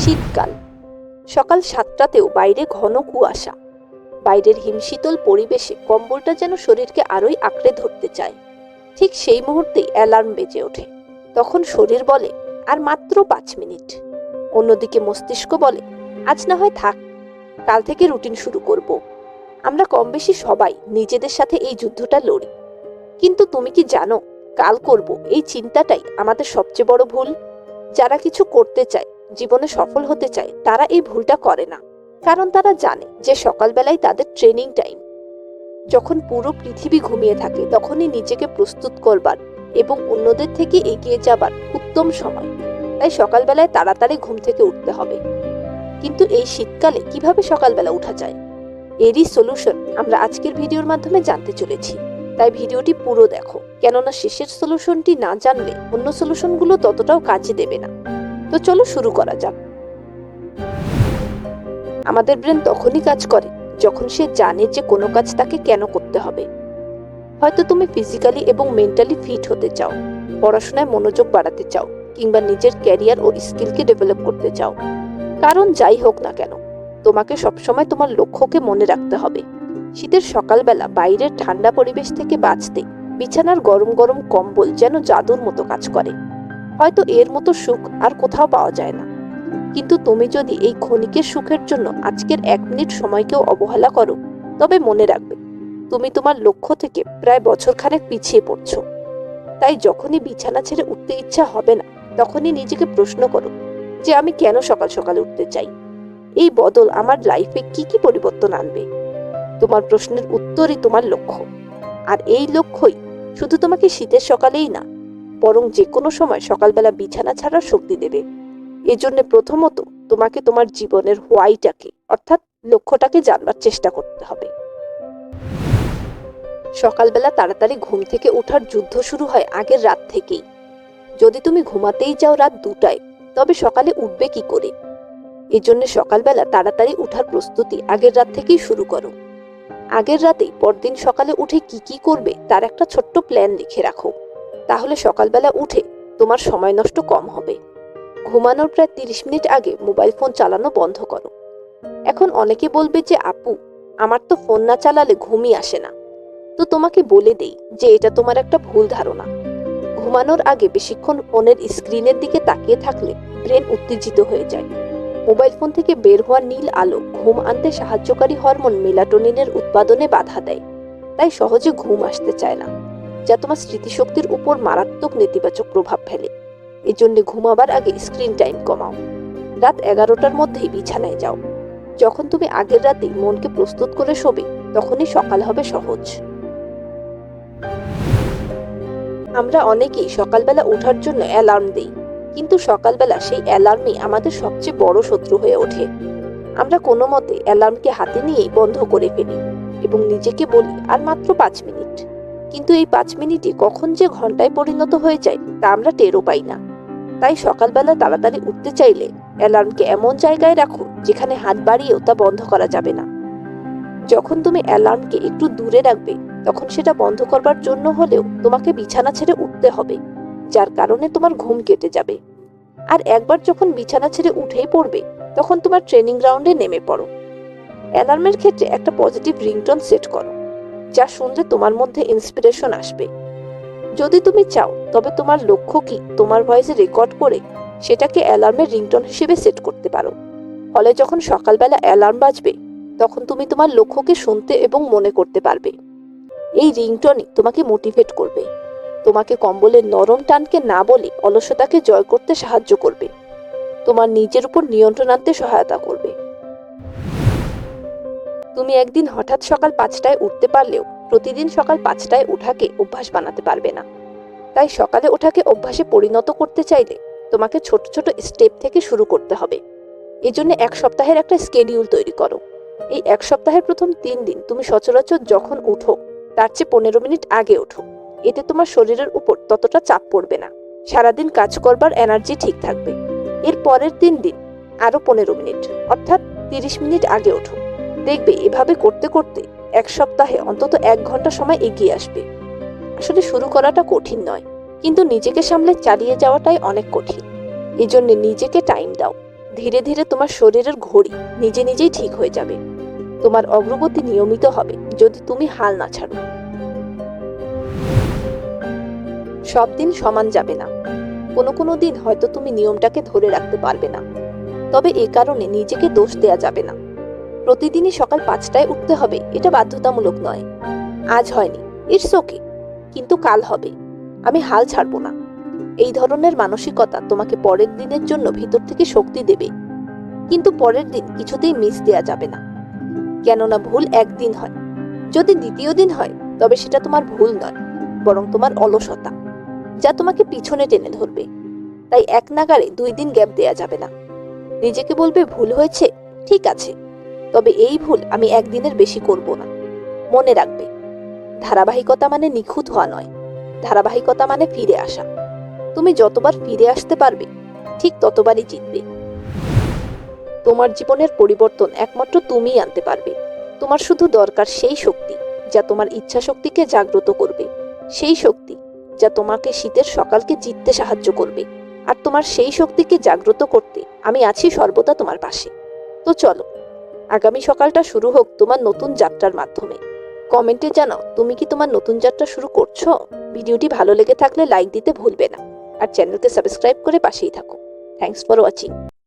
শীতকাল। সকাল ৭টাতেও বাইরে ঘন কুয়াশা। বাইরের হিমশীতল পরিবেশে কম্বলটা যেন শরীরকে আরোই আঁকড়ে ধরতে চায়। ঠিক সেই মুহূর্তেই অ্যালার্ম বেজে ওঠে। তখন শরীর বলে, আর মাত্র ৫ মিনিট। অন্যদিকে মস্তিষ্ক বলে, আজ না হয় থাক, কাল থেকে রুটিন শুরু করব। আমরা কম বেশি সবাই নিজেদের সাথে এই যুদ্ধটা লড়ি। কিন্তু তুমি কি জানো, কাল করব এই চিন্তাটাই আমাদের সবচেয়ে বড় ভুল। যারা কিছু করতে চায়, জীবনে সফল হতে চায়, তারা এই ভুলটা করে না। কারণ তারা জানে যে সকালবেলায় তাদের ট্রেনিং টাইম। যখন পুরো পৃথিবী ঘুমিয়ে থাকে, তখনই নিজেকে প্রস্তুত করবার এবং অন্যদের থেকে এগিয়ে যাবার উত্তম সময়। তাই সকালবেলায় তাড়াতাড়ি ঘুম থেকে উঠতে হবে। কিন্তু এই শীতকালে কিভাবে সকালবেলা উঠা যায়, এরই সলিউশন আমরা আজকের ভিডিওর মাধ্যমে জানতে চলেছি। তাই ভিডিওটি পুরো দেখো, কেননা শেষের সলিউশনটি না জানলে অন্য সলিউশনগুলো ততটাও কাজে দেবে না। তো চলো শুরু করা যাক। আমাদের ব্রেন তখনই কাজ করে যখন সে জানে যে কোনো কাজ তাকে কেন করতে হবে। হয়তো তুমি ফিজিক্যালি এবং মেন্টালি ফিট হতে চাও, পড়াশোনায় মনোযোগ বাড়াতে চাও, কিংবা নিজের ক্যারিয়ার ও স্কিলকে ডেভেলপ করতে চাও। কারণ যাই হোক না কেন, তোমাকে সবসময় তোমার লক্ষ্যকে মনে রাখতে হবে। শীতের সকালবেলা বাইরের ঠান্ডা পরিবেশ থেকে বাঁচতে বিছানার গরম গরম কম্বল যেন জাদুর মতো কাজ করে। হয়তো এর মতো সুখ আর কোথাও পাওয়া যায় না। কিন্তু তুমি যদি এই ক্ষণিকের সুখের জন্য আজকের ১ মিনিট সময়কেও অবহেলা করো, তবে মনে রাখবে তুমি তোমার লক্ষ্য থেকে প্রায় বছরখানেক পিছিয়ে পড়ছো। তাই যখনই বিছানা ছেড়ে উঠতে ইচ্ছা হবে না, তখনই নিজেকে প্রশ্ন করো যে আমি কেন সকাল সকাল উঠতে চাই। এই বদল আমার লাইফে কি কি পরিবর্তন আনবে। তোমার প্রশ্নের উত্তরই তোমার লক্ষ্য। আর এই লক্ষ্যই শুধু তোমাকে শীতের সকালেই না, বরং যে কোনো সময় সকালবেলা বিছানা ছাড়ার শক্তি দেবে। এজন্য প্রথমত তোমাকে তোমার জীবনের হোয়াইটাকে, অর্থাৎ লক্ষ্যটাকে জানবার চেষ্টা করতে হবে। সকালবেলা তাড়াতাড়ি ঘুম থেকে ওঠার যুদ্ধ শুরু হয় আগের রাত থেকেই। যদি তুমি ঘুমাতেই যাও রাত ২টায়, তবে সকালে উঠবে কি করে? এজন্য সকালবেলা তাড়াতাড়ি উঠার প্রস্তুতি আগের রাত থেকেই শুরু করো। আগের রাতেই পরদিন সকালে উঠে কি কি করবে তার একটা ছোট্ট প্ল্যান লিখে রাখো। তাহলে সকালবেলা উঠে তোমার সময় নষ্ট কম হবে। ঘুমানোর প্রায় ৩০ মিনিট আগে মোবাইল ফোন চালানো বন্ধ করো। এখন অনেকে বলবে যে আপু, আমার তো ফোন না চালালে ঘুমই আসে না। তো তোমাকে বলে দেই যে এটা তোমার একটা ভুল ধারণা। ঘুমানোর আগে বেশিক্ষণ ফোনের স্ক্রিনের দিকে তাকিয়ে থাকলে ব্রেন উত্তেজিত হয়ে যায়। মোবাইল ফোন থেকে বের হওয়া নীল আলো ঘুম আনতে সাহায্যকারী হরমোন মেলাটোনিনের উৎপাদনে বাধা দেয়। তাই সহজে ঘুম আসতে চায় না, যা তোমার স্মৃতিশক্তির উপর মারাত্মক নেতিবাচক প্রভাব ফেলে। এজন্য ঘুমাবার আগে স্ক্রিন টাইম কমাও। রাত ১১টার মধ্যেই বিছানায় যাও। যখন তুমি আগের রাতেই মনকে প্রস্তুত করে শোবে, তখনই সকাল হবে সহজ। আমরা অনেকেই সকালবেলা ওঠার জন্য অ্যালার্ম দিই, কিন্তু সকালবেলা সেই অ্যালার্মই আমাদের সবচেয়ে বড় শত্রু হয়ে ওঠে। আমরা কোনো মতে অ্যালার্মকে হাতে নিয়েই বন্ধ করে ফেলি এবং নিজেকে বলি আর মাত্র ৫ মিনিট। কিন্তু এই ৫ মিনিটই কখন যে ঘন্টায় পরিণত হয়ে যায় তা আমরা টেরও পাই না। তাই সকালবেলা তাড়াতাড়ি উঠতে চাইলে অ্যালার্মকে এমন জায়গায় রাখো যেখানে হাত বাড়িয়েও তা বন্ধ করা যাবে না। যখন তুমি অ্যালার্মকে একটু দূরে রাখবে, তখন সেটা বন্ধ করবার জন্য হলেও তোমাকে বিছানা ছেড়ে উঠতে হবে, যার কারণে তোমার ঘুম কেটে যাবে। আর একবার যখন বিছানা ছেড়ে উঠেই পড়বে, তখন তোমার ট্রেনিং গ্রাউন্ডে নেমে পড়ো। অ্যালার্মের ক্ষেত্রে একটা পজিটিভ রিংটোন সেট করো, যা শুনলে তোমার মধ্যে ইন্সপিরেশন আসবে। যদি তুমি চাও, তবে তোমার লক্ষ্য কি তোমার ভয়েসে রেকর্ড করে সেটাকে অ্যালার্মের রিংটোন হিসেবে সেট করতে পারো। ফলে যখন সকালবেলা অ্যালার্ম বাজবে, তখন তুমি তোমার লক্ষ্যকে শুনতে এবং মনে করতে পারবে। এই রিংটোনই তোমাকে মোটিভেট করবে, তোমাকে কম্বলের নরম টানকে না বলে অলসতাকে জয় করতে সাহায্য করবে, তোমার নিজের উপর নিয়ন্ত্রণ আনতে সহায়তা করবে। তুমি একদিন হঠাৎ সকাল ৫টায় উঠতে পারলেও প্রতিদিন সকাল ৫টায় ওঠাকে অভ্যাস বানাতে পারবে না। তাই সকালে ওঠাকে অভ্যাসে পরিণত করতে চাইলে তোমাকে ছোট ছোট স্টেপ থেকে শুরু করতে হবে। এজন্য ১ সপ্তাহের একটা স্কেডিউল তৈরি করো। এই ১ সপ্তাহের প্রথম ৩ দিন তুমি সচরাচর যখন উঠো তার চেয়ে ১৫ মিনিট আগে ওঠো। এতে তোমার শরীরের উপর ততটা চাপ পড়বে না, সারাদিন কাজ করবার এনার্জি ঠিক থাকবে। এর পরের ৩ দিন আরো ১৫ মিনিট, অর্থাৎ ৩০ মিনিট আগে ওঠো। দেখবে এভাবে করতে করতে ১ সপ্তাহে অন্তত ১ ঘন্টা সময় এগিয়ে আসবে। আসলে শুরু করাটা কঠিন নয়, কিন্তু নিজেকে সামলে চালিয়ে যাওয়াটাই অনেক কঠিন। এজন্য নিজেকে টাইম দাও। ধীরে ধীরে তোমার শরীরের ঘড়ি নিজে নিজেই ঠিক হয়ে যাবে। তোমার অগ্রগতি নিয়মিত হবে যদি তুমি হাল না ছাড়ো। সব দিন সমান যাবে না। কোনো কোনো দিন হয়তো তুমি নিয়মটাকে ধরে রাখতে পারবে না, তবে এ কারণে নিজেকে দোষ দেয়া যাবে না। প্রতিদিনই সকাল 5টায় উঠতে হবে এটা বাধ্যতামূলক নয়। আজ হয়নি, ইটস ওকে, কিন্তু কাল হবে, আমি হাল ছাড়বো না। এই ধরনের মানসিকতা তোমাকে পরের দিনের জন্য ভিতর থেকে শক্তি দেবে। কিন্তু পরের দিন কিছুতেই মিস দেয়া যাবে না, কেননা ভুল একদিন হয়। যদি দ্বিতীয় দিন হয় তবে সেটা তোমার ভুল নয়, বরং তোমার অলসতা, যা তোমাকে পিছনে টেনে ধরবে। তাই এক নাগাড়ে 2 দিন গ্যাপ দেয়া যাবে না। নিজেকে বলবে ভুল হয়েছে, ঠিক আছে, তবে এই ভুল আমি একদিনের বেশি করব না। মনে রাখবে, ধারাবাহিকতা মানে নিখুঁত হওয়া নয়, ধারাবাহিকতা মানে ফিরে আসা। তুমি যতবার ফিরে আসতে পারবে ঠিক ততবারই জিতবে। তোমার জীবনের পরিবর্তন একমাত্র তুমিই আনতে পারবে। তোমার শুধু দরকার সেই শক্তি যা তোমার ইচ্ছা শক্তিকে জাগ্রত করবে, সেই শক্তি যা তোমাকে শীতের সকালকে জিততে সাহায্য করবে। আর তোমার সেই শক্তিকে জাগ্রত করতে আমি আছি সর্বদা তোমার পাশে। তো চলো, আগামী সকালটা শুরু হোক তোমার নতুন যাত্রার মাধ্যমে। কমেন্টে জানাও তুমি কি তোমার নতুন যাত্রা শুরু করছো। ভিডিওটি ভালো লেগে থাকলে লাইক দিতে ভুলবে না, আর চ্যানেলকে সাবস্ক্রাইব করে পাশেই থাকো। Thanks for watching.